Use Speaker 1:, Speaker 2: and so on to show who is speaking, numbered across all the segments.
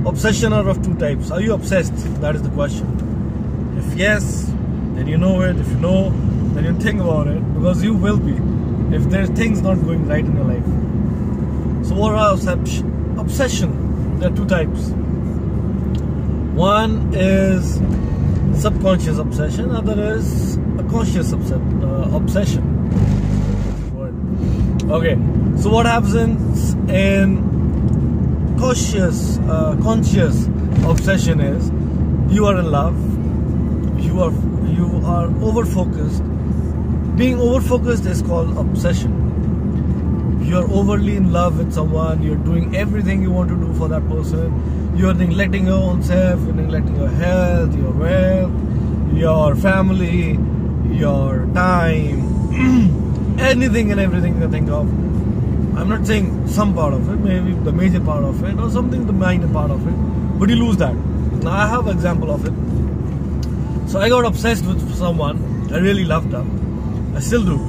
Speaker 1: obsession are of two types. Are you obsessed? That is the question. If yes, then you know it. If you know, then you think about it, because you will be if there are things not going right in your life. So what are obsession? There are two types. One is subconscious obsession, other is a conscious obsession. Okay, so what happens in conscious obsession is you are in love, you are over focused. Being over focused is called obsession. You're overly in love with someone, you're doing everything you want to do for that person, you're neglecting your own self, you're neglecting your health, your wealth, your family, your time, anything and everything you can think of. I'm not saying some part of it, maybe the major part of it, or something the minor part of it, but you lose that. Now I have an example of it. So I got obsessed with someone, I really loved her, I still do.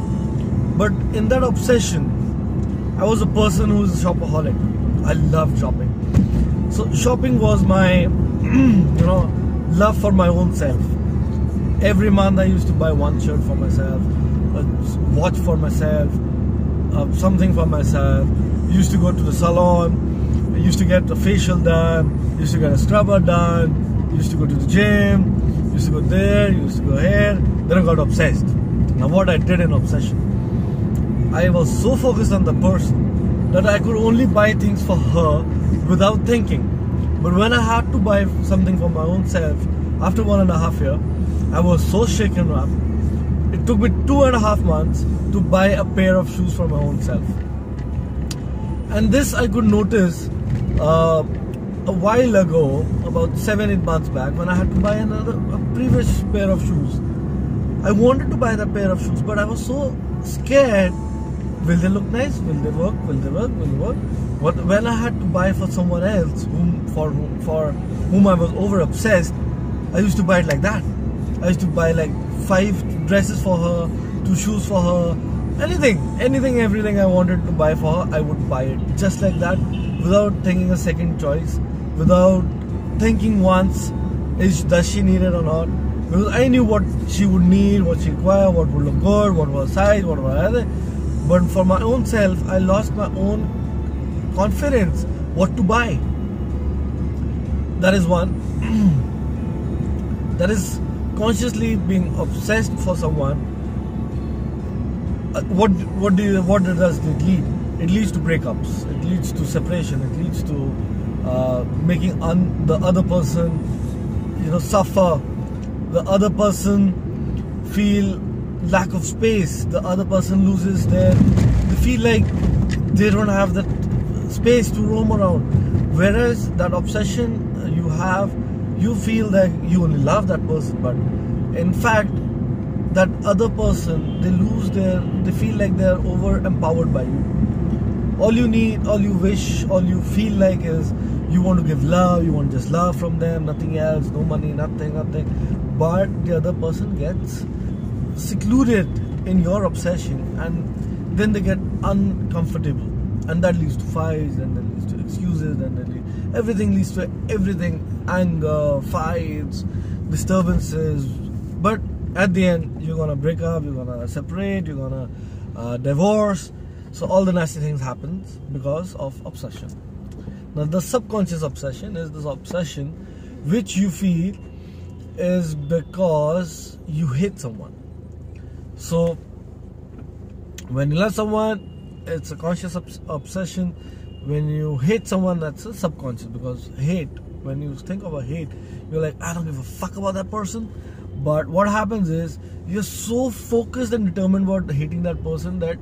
Speaker 1: But in that obsession, I was a person who was a shopaholic. I loved shopping. So shopping was my, love for my own self. Every month I used to buy one shirt for myself, a watch for myself, something for myself. Used to go to the salon, I used to get a facial done, used to get a scrubber done, used to go to the gym, used to go there, used to go here. Then I got obsessed. Now what I did in obsession, I was so focused on the person that I could only buy things for her without thinking. But when I had to buy something for my own self, after 1.5 years, I was so shaken up. It took me 2.5 months to buy a pair of shoes for my own self. And this I could notice a while ago, about 7-8 months back, when I had to buy a previous pair of shoes. I wanted to buy that pair of shoes, but I was so scared. Will they look nice? Will they work? Will they work? Will they work? But when I had to buy for someone else, for whom I was over obsessed, I used to buy it like that. I used to buy like 5 dresses for her, 2 shoes for her, anything, everything I wanted to buy for her, I would buy it just like that, without thinking a second choice, without thinking once, does she need it or not? Because I knew what she would need, what she required, what would look good, what was size, what was other. But for my own self, I lost my own confidence what to buy. That is one. That is consciously being obsessed for someone. What does it lead? It leads to breakups. It leads to separation. It leads to making the other person, suffer. The other person feel lack of space. The other person loses they feel like they don't have that space to roam around. Whereas that obsession you have, you feel that you only love that person, but in fact that other person, they feel like they're over empowered by you. All you need, all you wish, all you feel like is you want to give love, you want just love from them, nothing else, no money, nothing. But the other person gets secluded in your obsession, and then they get uncomfortable, and that leads to fights, and then leads to excuses, and then everything leads to everything, anger, fights, disturbances. But at the end, you're gonna break up, you're gonna separate, you're gonna divorce. So all the nasty things happen because of obsession. Now the subconscious obsession is this obsession which you feel is because you hate someone. So when you love someone, it's a conscious obsession. When you hate someone, that's a subconscious, because hate, when you think of a hate, you're like, I don't give a fuck about that person. But what happens is you're so focused and determined about hating that person that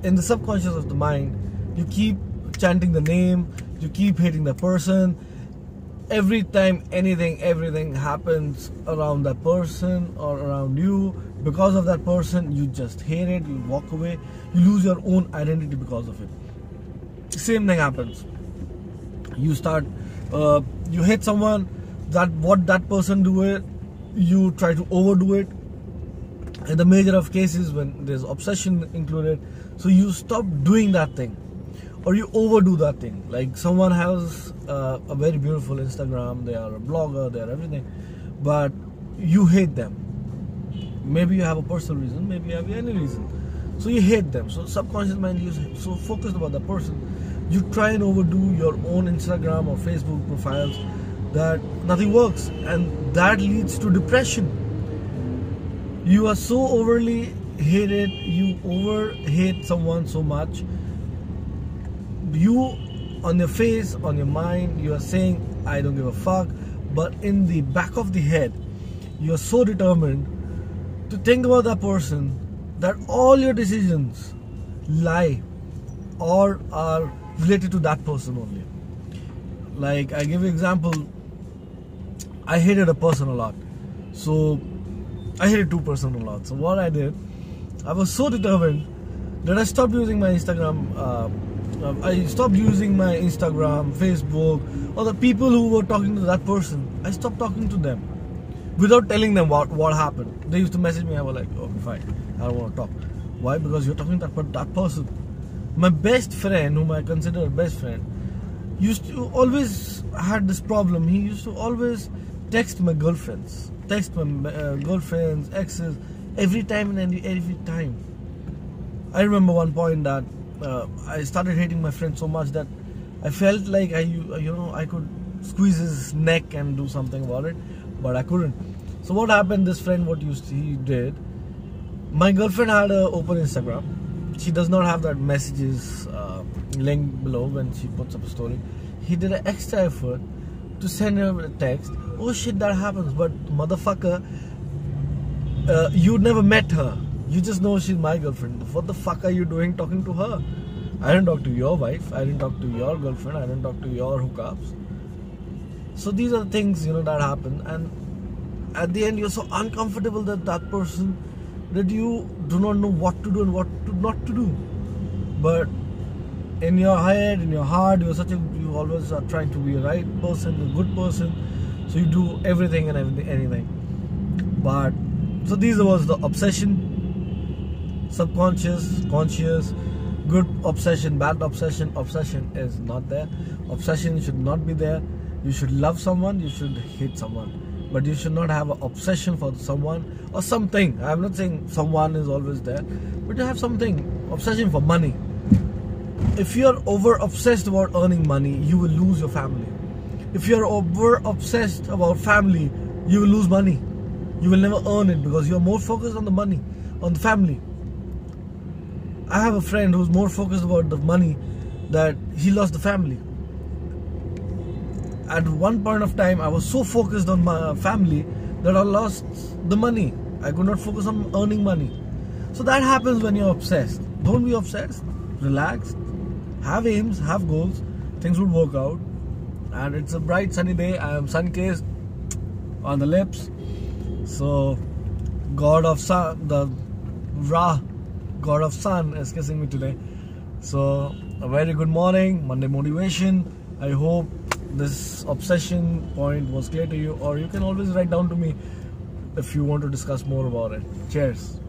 Speaker 1: in the subconscious of the mind, you keep chanting the name, you keep hating the person. Every time everything happens around that person or around you, because of that person, you just hate it, you walk away, you lose your own identity because of it. Same thing happens. You start, you hate someone, what that person do it, you try to overdo it. In the major of cases when there's obsession included, so you stop doing that thing. or you overdo that thing. Like someone has a very beautiful Instagram, they are a blogger, they are everything, but you hate them. Maybe you have a personal reason, maybe you have any reason. So you hate them. So subconscious mind, you're so focused about that person, you try and overdo your own Instagram or Facebook profiles that nothing works, and that leads to depression. You are so overly hated, you over hate someone so much, you on your face, on your mind, you are saying I don't give a fuck, but in the back of the head you are so determined to think about that person that all your decisions lie or are related to that person only. Like I give you an example, I hated a person a lot, so I hated two person a lot. So what I did, I was so determined that I stopped using my Instagram, Facebook, or the people who were talking to that person. I stopped talking to them without telling them what happened. They used to message me, I was like, okay fine, I don't want to talk. Why? Because you're talking to that person. My best friend, whom I consider a best friend, used to always had this problem. He used to always text my girlfriends, exes, every time and every time. I remember one point that I started hating my friend so much that I felt like I could squeeze his neck and do something about it, but I couldn't. So what happened? This friend, he did. My girlfriend had an open Instagram. She does not have that messages link below when she puts up a story. He did an extra effort to send her a text. Oh shit, that happens, but motherfucker, you never met her. You just know she's my girlfriend. What the fuck are you doing talking to her? I didn't talk to your wife. I didn't talk to your girlfriend. I didn't talk to your hookups. So these are the things, that happen. And at the end, you're so uncomfortable that person that you do not know what to do and what not to do. But in your head, in your heart, you always are trying to be a right person, a good person. So you do everything and anything. But so these was the obsession, subconscious, conscious, good obsession, bad obsession. Obsession is not there. Obsession should not be there. You should love someone, you should hate someone, but you should not have an obsession for someone or something. I'm not saying someone is always there, but you have something, obsession for money. If you're over obsessed about earning money, you will lose your family. If you're over obsessed about family, you will lose money. You will never earn it because you're more focused on the money, on the family. I have a friend who's more focused about the money that he lost the family. At one point of time, I was so focused on my family that I lost the money. I could not focus on earning money. So that happens when you're obsessed. Don't be obsessed. Relax. Have aims, have goals. Things will work out. And it's a bright sunny day. I am sun-kissed on the lips. So God of Sun, the Ra, God of Sun is kissing me today. So a very good morning, Monday motivation. I hope this obsession point was clear to you, or you can always write down to me if you want to discuss more about it. Cheers.